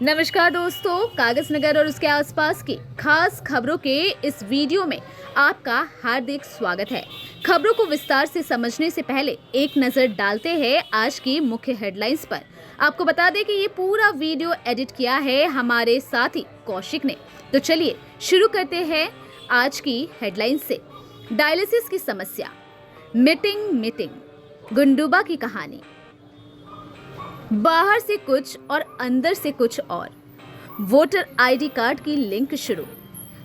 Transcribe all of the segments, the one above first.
नमस्कार दोस्तों, कागज नगर और उसके आसपास की खास खबरों के इस वीडियो में आपका हार्दिक स्वागत है। खबरों को विस्तार से समझने से पहले एक नजर डालते हैं आज की मुख्य हेडलाइंस पर। आपको बता दें कि ये पूरा वीडियो एडिट किया है हमारे साथी कौशिक ने। तो चलिए शुरू करते हैं आज की हेडलाइंस से। डायलिसिस की समस्या, मीटिंग गुंडुबा की कहानी, बाहर से कुछ और अंदर से कुछ और, वोटर आईडी कार्ड की लिंक शुरू,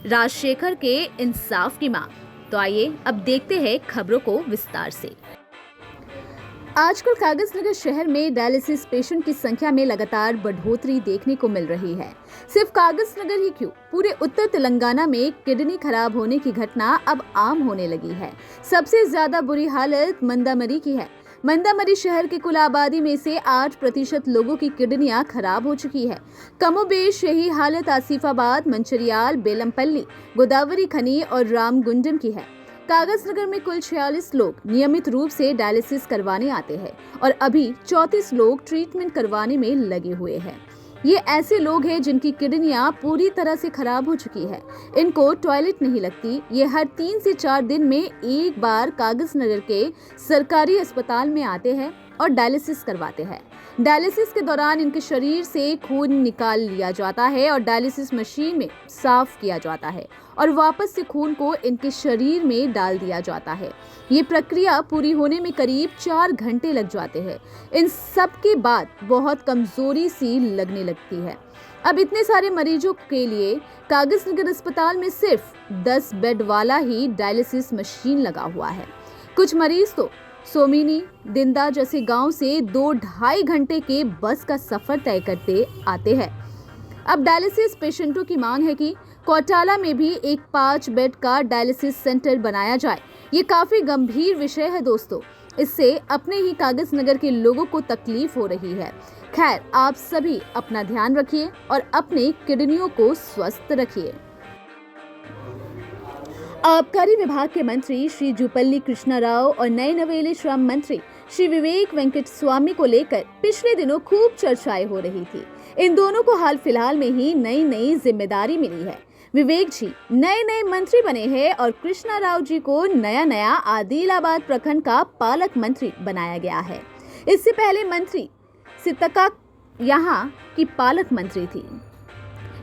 राजशेखर के इंसाफ की मांग। तो आइए अब देखते हैं खबरों को विस्तार से। आजकल कागज नगर शहर में डायलिसिस पेशेंट की संख्या में लगातार बढ़ोतरी देखने को मिल रही है। सिर्फ कागज नगर ही क्यों, पूरे उत्तर तेलंगाना में किडनी खराब होने की घटना अब आम होने लगी है। सबसे ज्यादा बुरी हालत मंदामरी की है। मंदामरी शहर की कुल आबादी में से 8% लोगों की किडनियां खराब हो चुकी है। कमोबेश यही हालत आसिफाबाद, मंचिरियाल, बेलमपल्ली, गोदावरी खनी और रामगुंडम की है। कागज नगर में कुल 46 लोग नियमित रूप से डायलिसिस करवाने आते हैं और अभी 34 लोग ट्रीटमेंट करवाने में लगे हुए हैं। ये ऐसे लोग हैं जिनकी किडनियां पूरी तरह से खराब हो चुकी है। इनको टॉयलेट नहीं लगती। ये हर 3 से 4 दिन में एक बार कागज नगर के सरकारी अस्पताल में आते हैं और डायलिसिस करवाते हैं। डायलिसिस के दौरान इनके शरीर से खून निकाल लिया जाता है और डायलिसिस मशीन में साफ किया जाता है और वापस से खून को इनके शरीर में डाल दिया जाता है। ये प्रक्रिया पूरी होने में करीब 4 घंटे लग जाते हैं। इन सब के बाद बहुत कमजोरी सी लगने लगती है। अब इतने सारे मरीजों के लिए कागज नगर अस्पताल में सिर्फ 10 बेड वाला ही डायलिसिस मशीन लगा हुआ है। कुछ मरीज तो सोमिनी, दिंदा जैसे गांव से 2-2.5 घंटे के बस का सफर तय करते आते हैं। अब डायलिसिस पेशेंटों की मांग है कि कोटाला में भी एक 5 बेड का डायलिसिस सेंटर बनाया जाए। ये काफी गंभीर विषय है दोस्तों। इससे अपने ही कागज नगर के लोगों को तकलीफ हो रही है। खैर, आप सभी अपना ध्यान रखिए और अपने किडनियों को स्वस्थ रखिए। आबकारी विभाग के मंत्री श्री जुपल्ली कृष्णा राव और नए नवेले श्रम मंत्री श्री विवेक वेंकट स्वामी को लेकर पिछले दिनों खूब चर्चाएं हो रही थी। इन दोनों को हाल फिलहाल में ही नई जिम्मेदारी मिली है। विवेक जी नए मंत्री बने हैं और कृष्णा राव जी को नया आदिलाबाद प्रखंड का पालक मंत्री बनाया गया है। इससे पहले मंत्री सितका यहाँ की पालक मंत्री थी।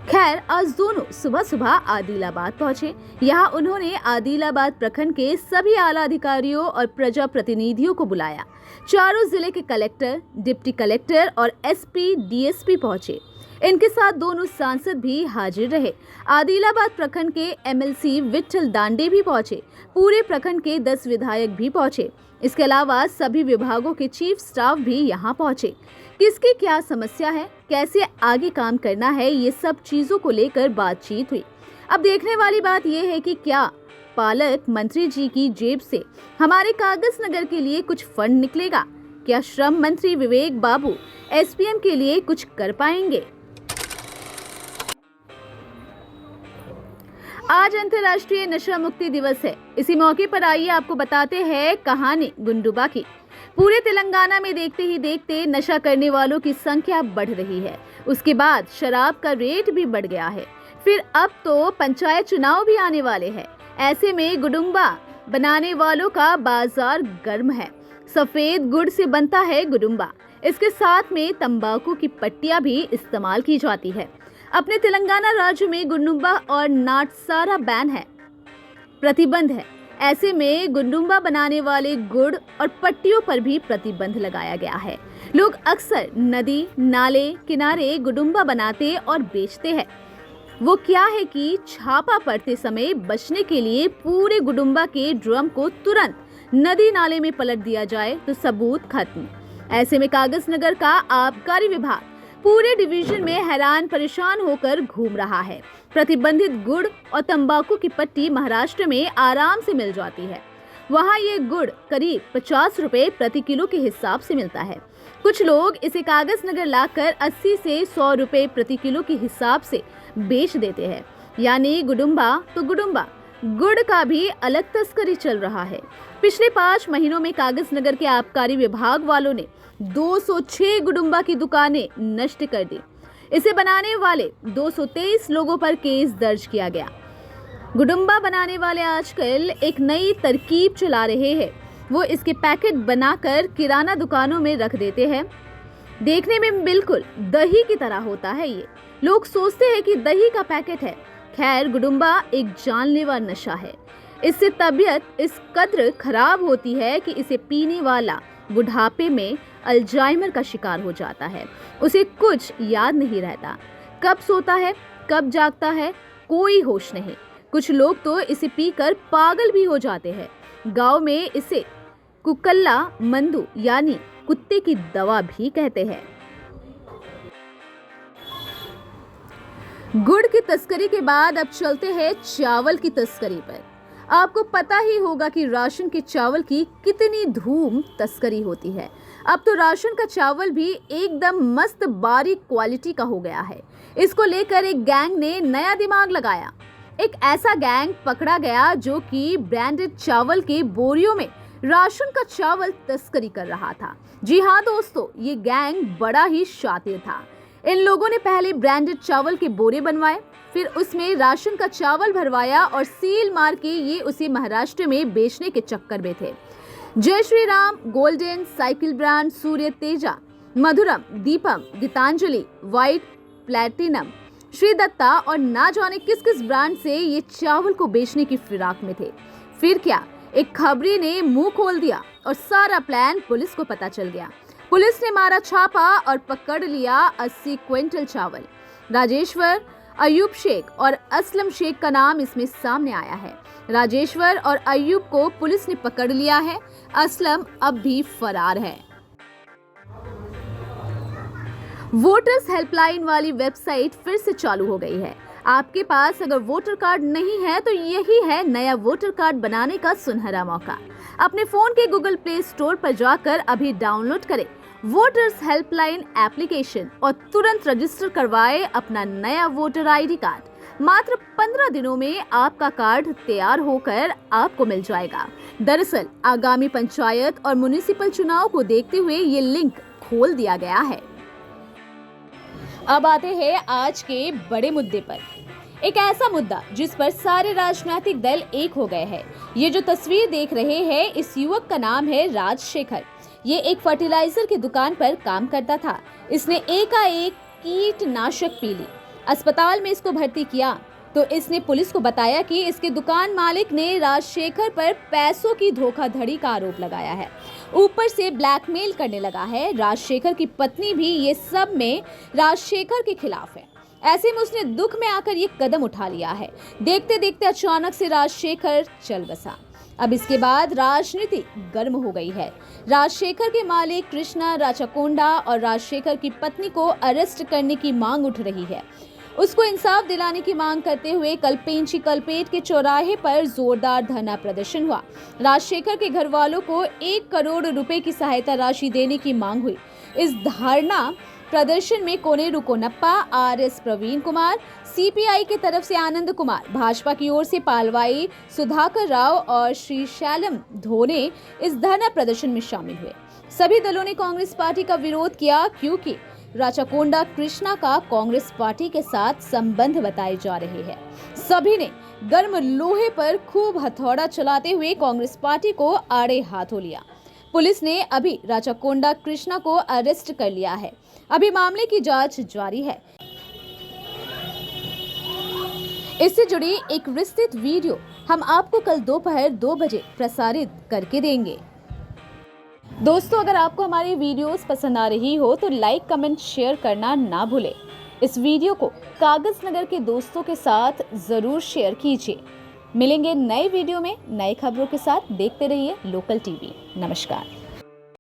खैर, आज दोनों सुबह आदिलाबाद पहुंचे। यहाँ उन्होंने आदिलाबाद प्रखंड के सभी आला अधिकारियों और प्रजा प्रतिनिधियों को बुलाया। चारों जिले के कलेक्टर, डिप्टी कलेक्टर और एसपी, डीएसपी पहुंचे। इनके साथ दोनों सांसद भी हाजिर रहे। आदिलाबाद प्रखंड के एमएलसी विट्ठल दांडे भी पहुंचे। पूरे प्रखंड के 10 विधायक भी पहुंचे। इसके अलावा सभी विभागों के चीफ स्टाफ भी यहाँ पहुंचे। किसकी क्या समस्या है, कैसे आगे काम करना है, ये सब चीजों को लेकर बातचीत हुई। अब देखने वाली बात यह है कि क्या पालक मंत्री जी की जेब से हमारे कागज नगर के लिए कुछ फंड निकलेगा। क्या श्रम मंत्री विवेक बाबू एसपीएम के लिए कुछ कर पाएंगे। आज अंतर्राष्ट्रीय नशा मुक्ति दिवस है। इसी मौके पर आइए आपको बताते हैं कहानी गुंडुबा की। पूरे तेलंगाना में देखते ही देखते नशा करने वालों की संख्या बढ़ रही है। उसके बाद शराब का रेट भी बढ़ गया है। फिर अब तो पंचायत चुनाव भी आने वाले हैं। ऐसे में गुडुम्बा बनाने वालों का बाजार गर्म है। सफेद गुड़ से बनता है गुडुम्बा। इसके साथ में तंबाकू की पट्टियां भी इस्तेमाल की जाती है। अपने तेलंगाना राज्य में गुडुम्बा और नाटसारा बैन है, प्रतिबंध है। ऐसे में गुडुम्बा बनाने वाले गुड़ और पट्टियों पर भी प्रतिबंध लगाया गया है। लोग अक्सर नदी नाले किनारे गुडुम्बा बनाते और बेचते हैं। वो क्या है कि छापा पड़ते समय बचने के लिए पूरे गुडुम्बा के ड्रम को तुरंत नदी नाले में पलट दिया जाए तो सबूत खत्म। ऐसे में कागज नगर का आबकारी विभाग पूरे डिवीजन में हैरान परेशान होकर घूम रहा है। प्रतिबंधित गुड़ और तंबाकू की पट्टी महाराष्ट्र में आराम से मिल जाती है। वहाँ ये गुड़ करीब 50 रुपए प्रति किलो के हिसाब से मिलता है। कुछ लोग इसे कागज नगर लाकर 80 से 100 रुपए प्रति किलो के हिसाब से बेच देते हैं। यानी गुडुम्बा तो गुडुम्बा, गुड़ का भी अलग तस्करी चल रहा है। पिछले 5 महीनों में कागज नगर के आबकारी विभाग वालों ने 206 गुडुम्बा की दुकानें नष्ट कर दी। इसे बनाने वाले 223 लोगों पर केस दर्ज किया गया। गुडुम्बा बनाने वाले आजकल एक नई तरकीब चला रहे हैं। वो इसके पैकेट बनाकर किराना दुकानों में रख देते हैं। देखने में बिल्कुल दही की तरह होता है ये। लोग सोचते हैं कि दही का पैकेट है। खैर, गुडुम्बा एक जानलेवा नशा है। इससे तबीयत इस कद्र खराब होती है कि इसे पीने वाला बुढ़ापे में अल्जाइमर का शिकार हो जाता है। उसे कुछ याद नहीं रहता, कब सोता है कब जागता है, कोई होश नहीं। कुछ लोग तो इसे पीकर पागल भी हो जाते हैं। गांव में इसे कुकल्ला मंदू यानी कुत्ते की दवा भी कहते हैं। गुड़ की तस्करी के बाद अब चलते हैं चावल की तस्करी पर। आपको पता ही होगा कि राशन के चावल की कितनी धूम तस्करी होती है। अब तो राशन का चावल भी एकदम मस्त बारीक क्वालिटी का हो गया है। इसको लेकर एक गैंग ने नया दिमाग लगाया। एक ऐसा गैंग पकड़ा गया जो कि ब्रांडेड चावल के बोरियों में राशन का चावल तस्करी कर रहा था। जी हाँ दोस्तों, ये गैंग बड़ा ही शातिर था। इन लोगों ने पहले ब्रांडेड चावल के बोरे बनवाए, फिर उसमें राशन का चावल भरवाया और सील मार के ये उसे महाराष्ट्र में बेचने के चक्कर में थे। Jai Shri Ram, golden, cycle brand, Surya Teja, Madhuram, Deepam, Geetanjali, white, platinum, Shri Datta और ना जाने किस किस ब्रांड से ये चावल को बेचने की फिराक में थे। फिर क्या, एक खबरी ने मुंह खोल दिया और सारा प्लान पुलिस को पता चल गया। पुलिस ने मारा छापा और पकड़ लिया 80 क्विंटल चावल। राजेश्वर, अयूब शेख और असलम शेख का नाम इसमें सामने आया है। राजेश्वर और अयूब को पुलिस ने पकड़ लिया है। असलम अब भी फरार है। वोटर्स हेल्पलाइन वाली वेबसाइट फिर से चालू हो गई है। आपके पास अगर वोटर कार्ड नहीं है तो यही है नया वोटर कार्ड बनाने का सुनहरा मौका। अपने फोन के गूगल प्ले स्टोर पर जाकर अभी डाउनलोड करें वोटर्स हेल्पलाइन एप्लीकेशन और तुरंत रजिस्टर करवाएं अपना नया वोटर आईडी कार्ड। मात्र 15 दिनों में आपका कार्ड तैयार होकर आपको मिल जाएगा। दरअसल आगामी पंचायत और म्युनिसिपल चुनाव को देखते हुए ये लिंक खोल दिया गया है। अब आते हैं आज के बड़े मुद्दे पर। एक ऐसा मुद्दा जिस पर सारे राजनीतिक दल एक हो गए हैं। ये जो तस्वीर देख रहे हैं, इस युवक का नाम है राजशेखर। ये एक फर्टिलाइजर की दुकान पर काम करता था। इसने एकाएक कीटनाशक पी ली। अस्पताल में इसको भर्ती किया तो इसने पुलिस को बताया कि इसके दुकान मालिक ने राजशेखर पर पैसों की धोखाधड़ी का आरोप लगाया है। ऊपर से ब्लैकमेल करने लगा है। राजशेखर की पत्नी भी ये सब में राजशेखर के खिलाफ है। ऐसे में उसने दुख में आकर ये कदम उठा लिया है। देखते देखते अचानक से राजशेखर चल बसा। अब इसके बाद राजनीति गर्म हो गई है। राजशेखर के मालिक कृष्णा राचकोंडा और राजशेखर की पत्नी को अरेस्ट करने की मांग उठ रही है। उसको इंसाफ दिलाने की मांग करते हुए कल पेंची कलपेट के चौराहे पर जोरदार धरना प्रदर्शन हुआ। राजशेखर के घर वालों को 1 करोड़ रुपए की सहायता राशि देने की मांग हुई। इस धरना प्रदर्शन में कोनेरू कोनप्पा, आरएस प्रवीण कुमार, सीपीआई की तरफ से आनंद कुमार, भाजपा की ओर से पालवाई सुधाकर राव और श्री शैलम धोने इस धरना प्रदर्शन में शामिल हुए। सभी दलों ने कांग्रेस पार्टी का विरोध किया क्योंकि राचकोंडा कृष्णा का कांग्रेस पार्टी के साथ संबंध बताए जा रहे हैं। सभी ने गर्म लोहे पर खूब हथौड़ा चलाते हुए कांग्रेस पार्टी को आड़े हाथों लिया। पुलिस ने अभी राचकोंडा कृष्णा को अरेस्ट कर लिया है। अभी मामले की जांच जारी है। इससे जुड़ी एक विस्तृत वीडियो हम आपको कल दोपहर 2 बजे प्रसारित करके देंगे। दोस्तों, अगर आपको हमारी वीडियोस पसंद आ रही हो तो लाइक, कमेंट, शेयर करना ना भूलें। इस वीडियो को कागज नगर के दोस्तों के साथ जरूर शेयर कीजिए। मिलेंगे नए वीडियो में नई खबरों के साथ। देखते रहिए लोकल टीवी। नमस्कार।